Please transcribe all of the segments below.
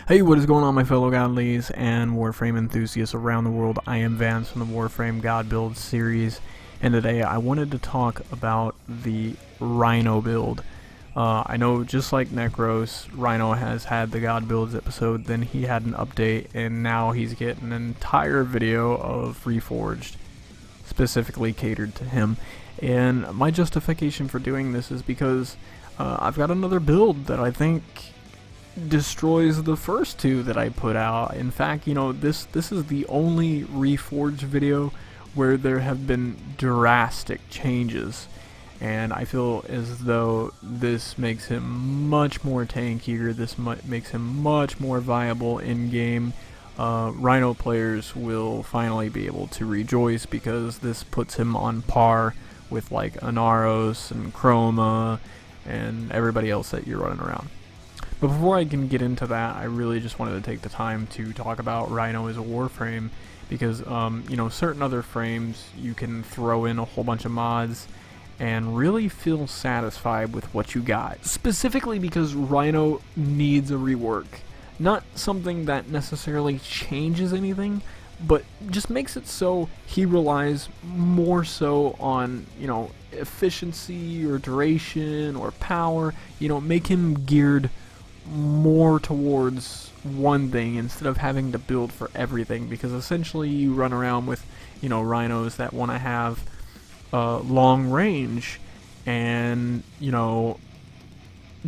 Hey, what is going on, my fellow godlies and Warframe enthusiasts around the world? I am Vance from the Warframe God Build series, and today I wanted to talk about the Rhino build. I know, just like Nekros, Rhino has had the God Builds episode, then he had an update, and now he's getting an entire video of ReForged, specifically catered to him. And my justification for doing this is because I've got another build that I think destroys the first two that I put out. In fact, this is the only ReForged video where there have been drastic changes, and I feel as though this makes him much more tankier. This makes him much more viable in game. Rhino players will finally be able to rejoice because this puts him on par with like Anaros and Chroma and everybody else that you're running around. But before I can get into that, I really just wanted to take the time to talk about Rhino as a Warframe, because certain other frames you can throw in a whole bunch of mods and really feel satisfied with what you got. Specifically because Rhino needs a rework. Not something that necessarily changes anything, but just makes it so he relies more so on, efficiency or duration or power. Make him geared more towards one thing instead of having to build for everything, because essentially you run around with rhinos that want to have long range and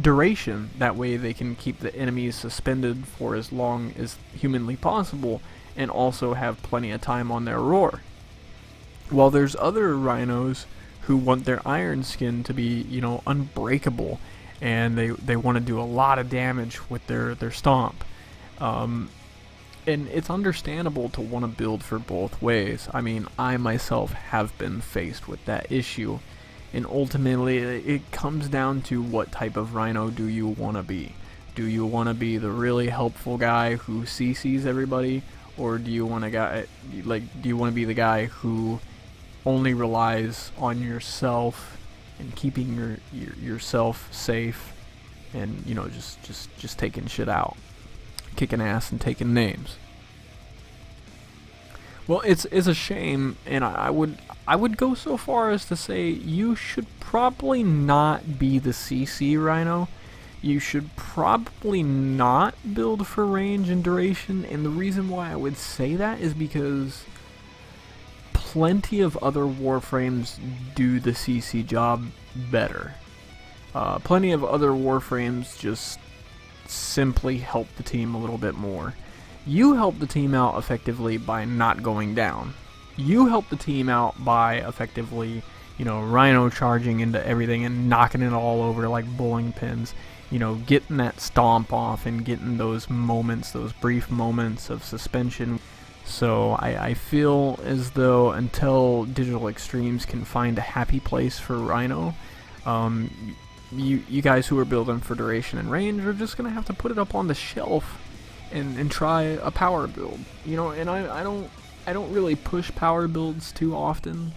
duration. That way they can keep the enemies suspended for as long as humanly possible and also have plenty of time on their roar. While there's other rhinos who want their iron skin to be unbreakable, and they want to do a lot of damage with their stomp. And it's understandable to want to build for both ways. I mean, I myself have been faced with that issue, and ultimately it comes down to what type of rhino do you want to be. Do you want to be the really helpful guy who CCs everybody, or do you want to be the guy who only relies on yourself and keeping yourself safe, and just taking shit out, kicking ass and taking names? Well, it's a shame, and I would go so far as to say you should probably not be the CC Rhino. You should probably not build for range and duration, and the reason why I would say that is because plenty of other Warframes do the CC job better. Plenty of other Warframes just simply help the team a little bit more. You help the team out effectively by not going down. You help the team out by effectively, Rhino charging into everything and knocking it all over like bowling pins. Getting that stomp off and getting those moments, those brief moments of suspension. So I feel as though until Digital Extremes can find a happy place for Rhino, you guys who are building for duration and range are just going to have to put it up on the shelf and try a power build. And I don't really push power builds too often.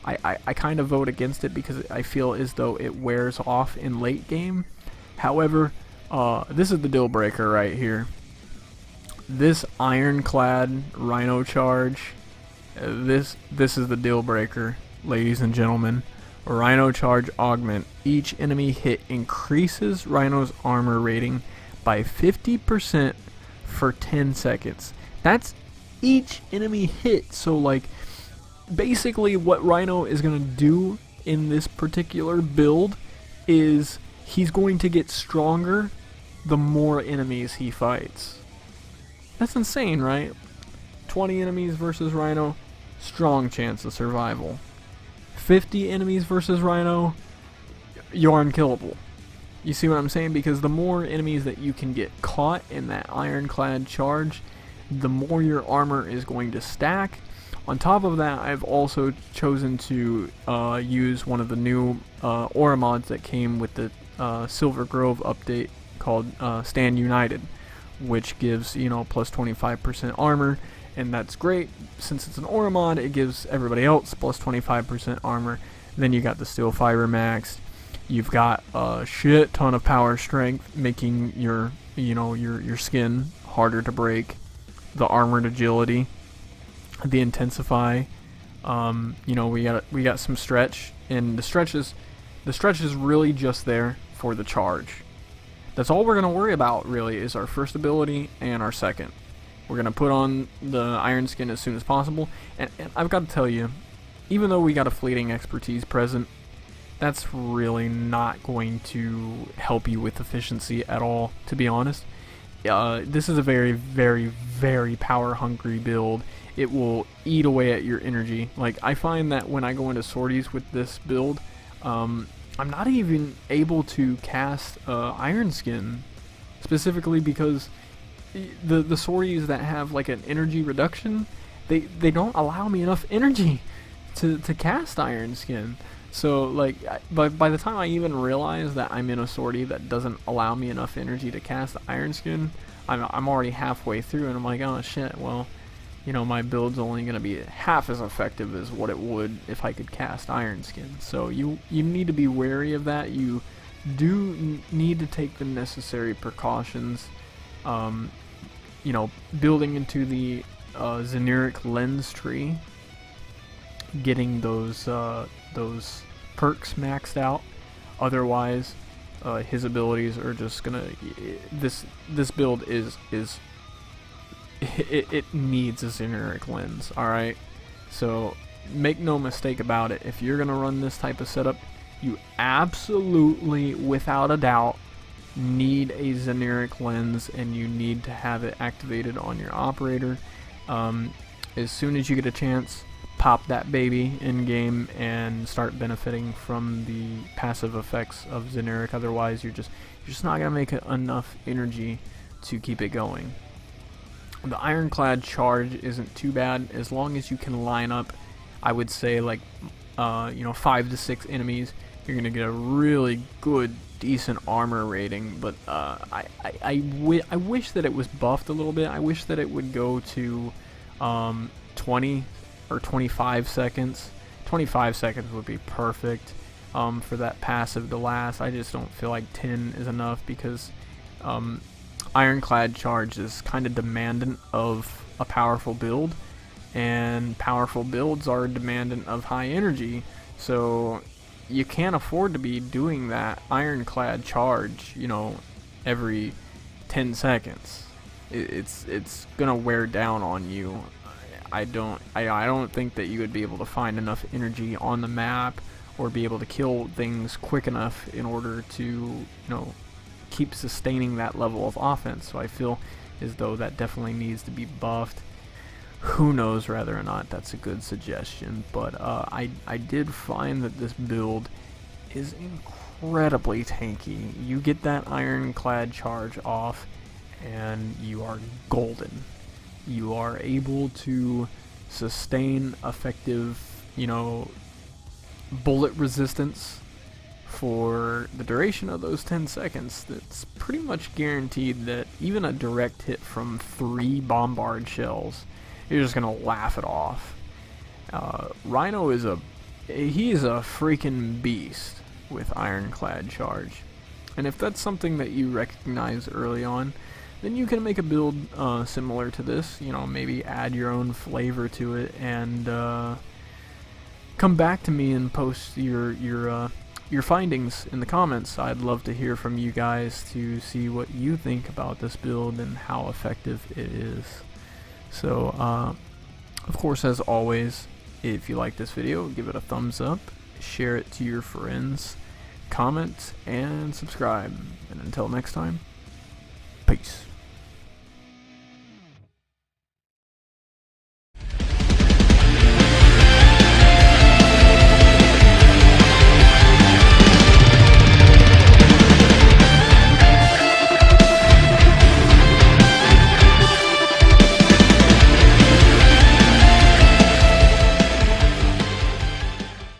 I kind of vote against it because I feel as though it wears off in late game. However, this is the deal breaker right here. This ironclad Rhino charge, this is the deal breaker, ladies and gentlemen. Rhino charge augment. Each enemy hit increases Rhino's armor rating by 50% for 10 seconds. That's each enemy hit. So basically what Rhino is going to do in this particular build is he's going to get stronger the more enemies he fights. That's insane, right? 20 enemies versus Rhino, strong chance of survival. 50 enemies versus Rhino, you're unkillable. You see what I'm saying? Because the more enemies that you can get caught in that ironclad charge, the more your armor is going to stack. On top of that, I've also chosen to use one of the new aura mods that came with the Silver Grove update called Stand United, which gives plus 25% armor, and that's great. Since it's an aura mod, it gives everybody else plus 25% armor. Then you got the steel fiber max. You've got a shit ton of power strength, making your you know, your skin harder to break, the armored agility, the intensify. You know, we got some stretch, and the stretch is really just there for the charge. That's all we're gonna worry about really, is our first ability and our second. We're gonna put on the iron skin as soon as possible, and I've got to tell you, even though we got a fleeting expertise present, that's really not going to help you with efficiency at all, to be honest. This is a very, very, very power hungry build. It will eat away at your energy. Like, I find that when I go into sorties with this build, I'm not even able to cast Iron Skin, specifically because the sorties that have like an energy reduction, they don't allow me enough energy to cast Iron Skin. So like, by the time I even realize that I'm in a sortie that doesn't allow me enough energy to cast Iron Skin, I'm already halfway through, and I'm like, oh shit, well, you know, my build's only going to be half as effective as what it would if I could cast Iron Skin. So you need to be wary of that. You do need to take the necessary precautions. You know, building into the generic lens tree, getting those perks maxed out. Otherwise, his abilities are just gonna. This build is it needs a generic lens. All right, so make no mistake about it. If you're gonna run this type of setup, you absolutely, without a doubt, need a generic lens, and you need to have it activated on your operator. As soon as you get a chance, pop that baby in game and start benefiting from the passive effects of generic. Otherwise, you're just not gonna make enough energy to keep it going. The ironclad charge isn't too bad as long as you can line up, I would say, like you know, 5 to 6 enemies. You're gonna get a really good, decent armor rating. But I wish that it was buffed a little bit. I wish that it would go to 20 or 25 seconds. 25 seconds would be perfect for that passive to last. I just don't feel like 10 is enough, because ironclad charge is kind of demandant of a powerful build, and powerful builds are demandant of high energy. So you can't afford to be doing that ironclad charge, you know, every 10 seconds. It's gonna wear down on you. I don't think that you would be able to find enough energy on the map or be able to kill things quick enough in order to, you know, keep sustaining that level of offense. So I feel as though that definitely needs to be buffed. Who knows whether or not that's a good suggestion, but I did find that this build is incredibly tanky. You get that ironclad charge off and you are golden. You are able to sustain effective, you know, bullet resistance for the duration of those 10 seconds. That's pretty much guaranteed that even a direct hit from 3 bombard shells, you're just gonna laugh it off. Rhino is a freaking beast with ironclad charge, and if that's something that you recognize early on, then you can make a build similar to this. You know, maybe add your own flavor to it, and come back to me and post your findings in the comments. I'd love to hear from you guys to see what you think about this build and how effective it is. So, of course, as always, if you like this video, give it a thumbs up, share it to your friends, comment, and subscribe. And until next time, peace.